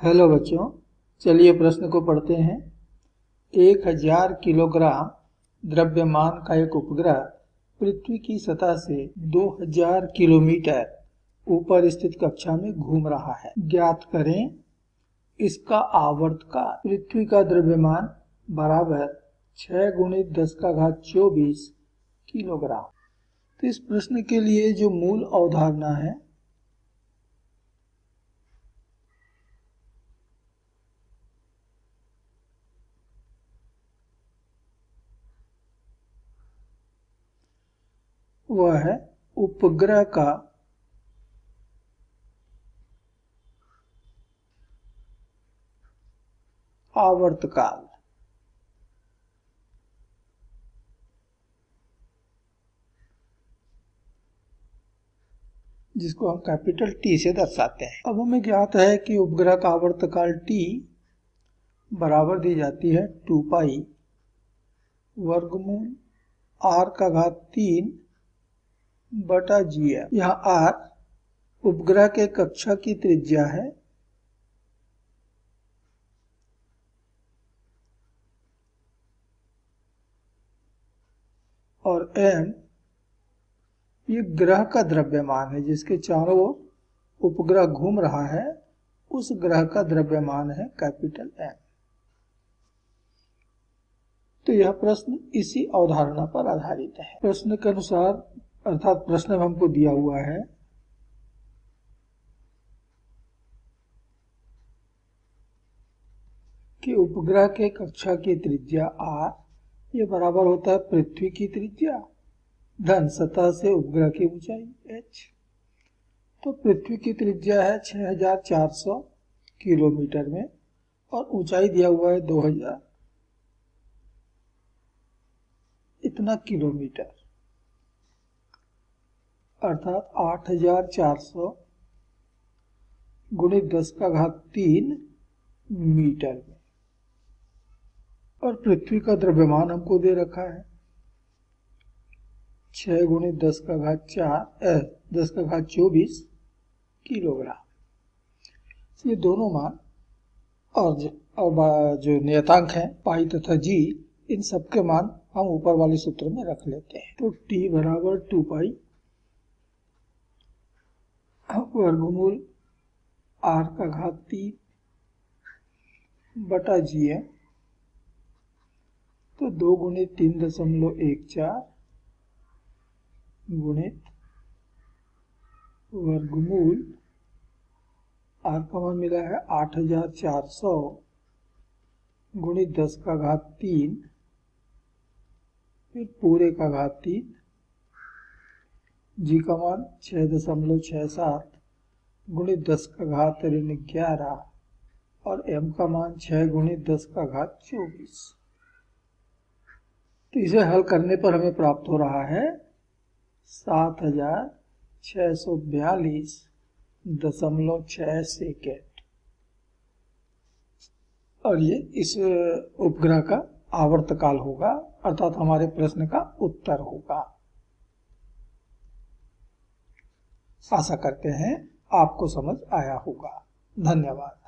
Hello बच्चों, चलिए प्रश्न को पढ़ते हैं। 1000 किलोग्राम द्रव्यमान का एक उपग्रह पृथ्वी की सतह से 2000 किलोमीटर ऊपर स्थित कक्षा में घूम रहा है। ज्ञात करें इसका आवर्तकाल। पृथ्वी का द्रव्यमान बराबर 6 × 10⁻24 किलोग्राम। तो इस प्रश्न के लिए जो मूल अवधारणा है वह है उपग्रह का आवर्तकाल। जिसको हम कैपिटल टी से दर्शाते हैं। अब हमें ज्ञात है कि उपग्रह का आवर्तकाल टी बराबर दी जाती है 2π वर्गमूल r⁻3/gm। यहाँ r उपग्रह के कक्षा की त्रिज्या है और m ये ग्रह का द्रव्यमान है, जिसके चारों ओर उपग्रह घूम रहा है। उस ग्रह का द्रव्यमान है कैपिटल M। तो यह प्रश्न इसी अवधारणा पर आधारित है। प्रश्न के अनुसार अर्थात प्रश्न में हमको दिया हुआ है कि उपग्रह के कक्षा की त्रिज्या r ये बराबर होता है पृथ्वी की त्रिज्या धन सतह से उपग्रह की ऊंचाई h। तो पृथ्वी की त्रिज्या है 6400 किलोमीटर में और ऊंचाई दिया हुआ है 2000 इतना किलोमीटर, अर्थात 8400 × 10⁻³ मीटर में। और पृथ्वी का द्रव्यमान हमको दे रखा है 6 × 10⁻24 किलोग्राम। ये दोनों मान और जो नियतांक हैं पाई तथा जी, इन सबके मान हम ऊपर वाले सूत्र में रख लेते हैं। तो t बराबर 2π वर्गमूल r⁻3/gm। तो 2 × 3.14 गुणित वर्गमूल r का मान मिला है 8400 × 10⁻³ फिर पूरे का घात 3, जी का मान 6.67 × 10⁻11 और m का मान 6 × 10⁻24। तो इसे हल करने पर हमें प्राप्त हो रहा है 7642.6 सेकेंड। और ये इस उपग्रह का आवर्तकाल होगा, अर्थात हमारे प्रश्न का उत्तर होगा। आशा करते हैं आपको समझ आया होगा। धन्यवाद।